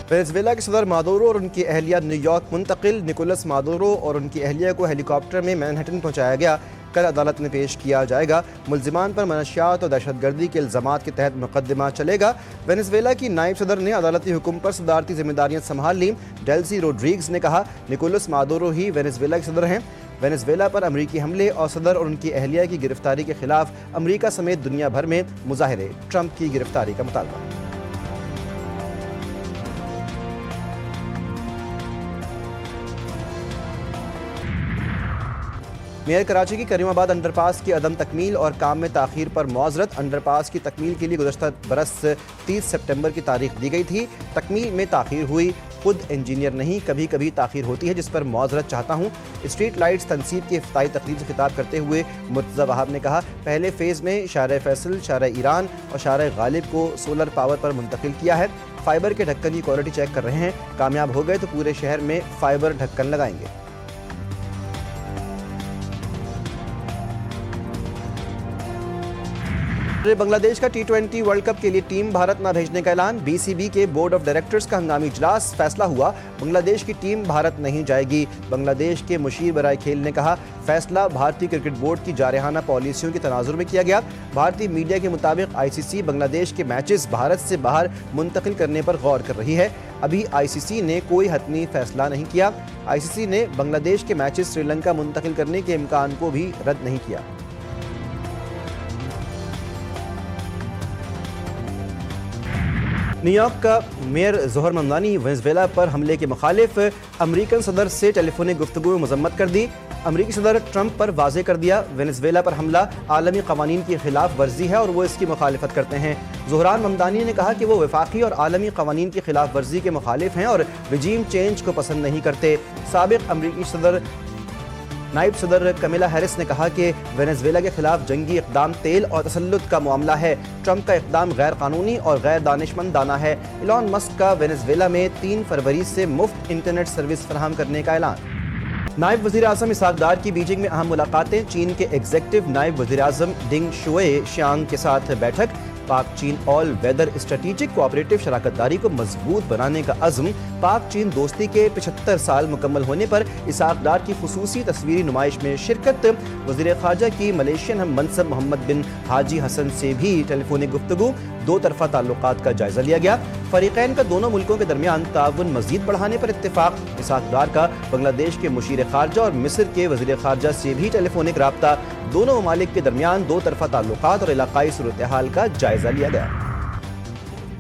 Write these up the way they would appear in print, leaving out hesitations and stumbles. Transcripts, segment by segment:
Venezuela के सदर Maduro और उनकी अहलिया न्यूयॉर्क मुंतकिल। निकोलस मादुरो और उनकी अहलिया को हेलीकॉप्टर में मैनहट्टन पहुंचाया गया। कल अदालत में पेश किया जाएगा। मुल्जिमान पर मनशियात और दहशतगर्दी के इल्ज़ामात के तहत मुकदमा चलेगा। वेनेजुएला की नायब सदर ने अदालती हुक्म पर सदारती जिम्मेदारियां संभाल लीं। डेल्सी रोड्रिग्स ने कहा, निकोलस मादुरो ही वेनेजुएला के सदर हैं। वेनेजुएला पर अमरीकी हमले और सदर और उनकी अहलिया की गिरफ्तारी के खिलाफ अमरीका समेत दुनिया भर में मुजाहिरे। ट्रंप की गिरफ्तारी का मुतालबा। मेयर कराची की करीमाबाद अंडरपास की अदम तकमील और काम में ताखीर पर मौजरत। अंडरपास की तकमील के लिए गुज़श्ता बरस 30 सितंबर की तारीख दी गई थी। तकमील में ताखीर हुई। खुद इंजीनियर नहीं, कभी कभी ताखीर होती है, जिस पर मौजरत चाहता हूँ। स्ट्रीट लाइट्स तनसीब की इफ्ताही तकरीब से खिताब करते हुए मुर्तज़ा वहाब ने कहा, पहले फ़ेज़ में शार फैसल, शार ईरान और शार गालिब को सोलर पावर पर मुंतकिल किया है। फाइबर के ढक्कन की क्वालिटी चेक कर रहे हैं। कामयाब हो गए तो पूरे शहर में फाइबर ढक्कन लगाएंगे। बांग्लादेश का T20 वर्ल्ड कप के लिए टीम भारत न भेजने का ऐलान। BCB के बोर्ड ऑफ डायरेक्टर्स का हंगामी इजलास, फैसला हुआ बांग्लादेश की टीम भारत नहीं जाएगी। बांग्लादेश के मुशीर बराए खेल ने कहा, फैसला भारतीय क्रिकेट बोर्ड की जारहाना पॉलिसियों के तनाजुर में किया गया। भारतीय मीडिया के मुताबिक ICC बांग्लादेश के मैचेस भारत से बाहर मुंतकिल करने पर गौर कर रही है। अभी ICC ने कोई हतमी फैसला नहीं किया। ICC ने बांग्लादेश के मैचेस श्रीलंका मुंतकिल करने के इम्कान को भी रद्द नहीं किया। न्यूयॉर्क का मेयर ज़ोहर ममदानी वेनेजुएला पर हमले के मुखालिफ। अमरीकन सदर से टेलीफोनिक गुफ्तगू में मजम्मत कर दी। अमरीकी सदर ट्रंप पर वाजे कर दिया, वेनेजुएला पर हमला आलमी कवानीन की खिलाफ वर्जी है और वो इसकी मुखालिफत करते हैं। ज़ोहरान ममदानी ने कहा कि वो वफाकी और आलमी कवानीन की खिलाफ वर्जी के मुखालिफ हैं और रिजीम चेंज को पसंद नहीं करते। साबिक अमरीकी सदर नायब सदर कमिला हैरिस ने कहा कि वेनेजुएला के खिलाफ जंगी इक़दाम तेल और तसल्लुत का मामला है। ट्रंप का इक़दाम गैर कानूनी और गैर दानिशमंदाना है। इलॉन मस्क का वेनेजुएला में 3 फरवरी से मुफ्त इंटरनेट सर्विस फराहम करने का ऐलान। नायब वज़ीर आज़म इसहाक डार की बीजिंग में अहम मुलाकातें। चीन के एग्जीक्यूटिव नायब वज़ीर आज़म डिंग शुए शियांग के साथ बैठक। पाक चीन ऑल वेदर स्ट्रेटेजिक कोऑपरेटिव शराकतदारी को मजबूत बनाने का अज़्म। पाक चीन दोस्ती के 75 साल मुकम्मल होने पर इसहाक डार की खुसूसी तस्वीरी नुमाइश में शिरकत। वज़ीर ख़ारजा की मलेशियन हम मनसब मोहम्मद बिन हाजी हसन से भी टेलीफोनिक गुफ्तगू। 2 तरफ़ा ताल्लुकात का जायज़ा लिया गया। फ़रीक़ैन का दोनों मुल्कों के दरमियान ताउन मज़ीद बढ़ाने पर इत्तेफाक। इसहाक डार का बांग्लादेश के मुशीर ख़ारजा और मिस्र के वज़ीर ख़ारजा से भी टेलीफोनिक रब्ता। दोनों ममालिक के दरमियान 2 तरफ़ा ताल्लुकात और इलाक़ाई सूरत-ए-हाल का जायज़ा लिया गया।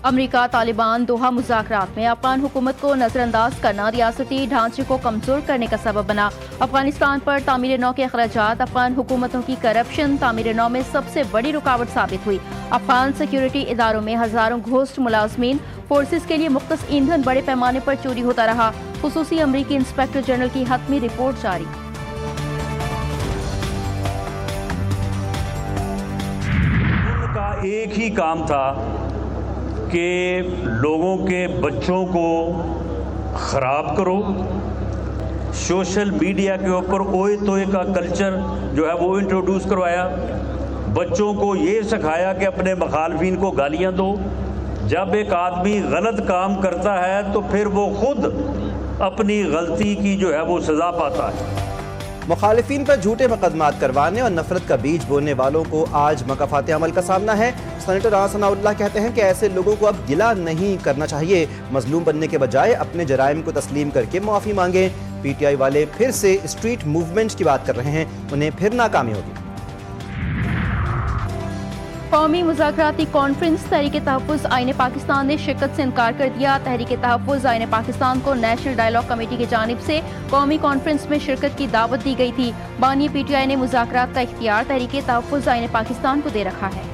अमरीका तालिबान दोहा मुज़ाकरात में अफगान हुकूमत को नजरअंदाज करना रियासती ढांचे को कमजोर करने का सबब बना। अफगानिस्तान पर तामीर नौ के अखराजात अफगान हुकूमतों की करप्शन तामीर नौ में सबसे बड़ी रुकावट साबित हुई। अफगान सिक्योरिटी इदारों में हजारों घोस्ट मुलाजमीन, फोर्सेस के लिए मुख्तस ईंधन बड़े पैमाने पर चोरी होता रहा। खुसूसी अमरीकी इंस्पेक्टर जनरल की हतमी रिपोर्ट जारी। उनका एक ही काम था कि लोगों के बच्चों को ख़राब करो। सोशल मीडिया के ऊपर ओए तोए का कल्चर जो है वो इंट्रोड्यूस करवाया। बच्चों को ये सिखाया कि अपने मुखालफिन को गालियां दो। जब एक आदमी गलत काम करता है तो फिर वो खुद अपनी गलती की जो है वो सज़ा पाता है। मुखालिफिन पर झूठे मुकदमात करवाने और नफरत का बीज बोने वालों को आज मकाफात अमल का सामना है। सेनेटर राना सनाउल्लाह कहते हैं कि ऐसे लोगों को अब गिला नहीं करना चाहिए। मजलूम बनने के बजाय अपने जराइम को तस्लीम करके माफ़ी मांगे। PTI वाले फिर से स्ट्रीट मूवमेंट की बात कर रहे हैं, उन्हें फिर नाकामी होगी। कौमी मुज़ाकराती कॉन्फ्रेंस तहरीक तहफ़्फ़ुज़ आईन पाकिस्तान ने शिरकत से इनकार कर दिया। तहरीक तहफ़्फ़ुज़ आईन पाकिस्तान को नेशनल डायलॉग कमेटी की जानिब से कौमी कॉन्फ्रेंस में शिरकत की दावत दी गई थी। बानी PTI ने मुज़ाकरात का इख्तियार तहरीक तहफ़्फ़ुज़ आईन पाकिस्तान को दे रखा है।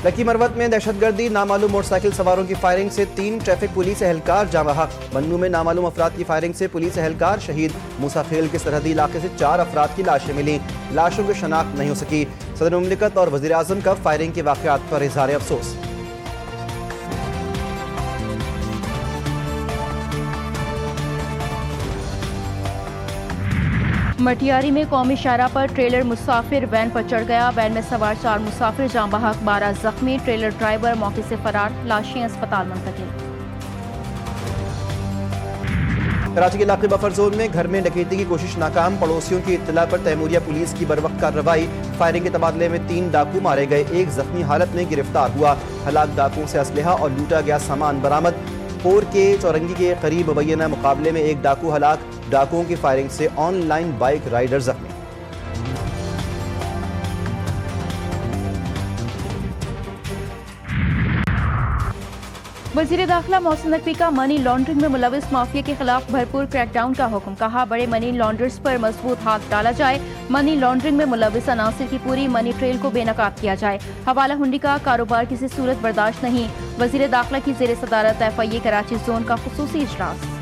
लकी मरवत में दहशतगर्दी, नामालूम मोटरसाइकिल सवारों की फायरिंग से 3 ट्रैफिक पुलिस एहलकार जाँ बहक। बन्नू में नामालूम अफराद की फायरिंग से पुलिस एहलकार शहीद। मूसा खेल के सरहदी इलाके से 4 अफराद की लाशें मिली। लाशों की शनाख्त नहीं हो सकी। सदर मुमलिकत और वज़ीर आज़म का फायरिंग के वाक़यात पर इज़हार अफसोस। मटियारी में कौमी शाहरा पर ट्रेलर मुसाफिर वैन पर चढ़ गया। वैन में सवार 4 मुसाफिर जाँ बहक, 12 जख्मी। ट्रेलर ड्राइवर मौके से फरार, लाशें अस्पताल मुंतकिल। कराची के इलाके बफर जोन में घर में डकैती की कोशिश नाकाम। पड़ोसियों की इत्तला पर तैमूरिया पुलिस की बरवक्त कार्रवाई। फायरिंग के तबादले में 3 डाकू मारे गए, 1 जख्मी हालत में गिरफ्तार हुआ। हलाक डाकुओं से असलहा और लूटा गया सामान बरामद। पोर के चौरंगी के करीब मुबैना मुकाबले में 1 डाकू हलाक। डाकुओं की फायरिंग से ऑनलाइन बाइक राइडर जख्मी। वज़ीर दाखिला मोहसिन नकवी का मनी लॉन्ड्रिंग में मुलविस माफिया के खिलाफ भरपूर क्रैकडाउन का हुक्म। कहा, बड़े मनी लॉन्डर्स पर मजबूत हाथ डाला जाए। मनी लॉन्ड्रिंग में मुलविस अनासिर की पूरी मनी ट्रेल को बेनकाब किया जाए। हवाला हुंडी का कारोबार किसी सूरत बर्दाश्त नहीं। वज़ीर दाखिला की ज़ेर सदारत FIA कराची जोन का खुसूसी इजलास।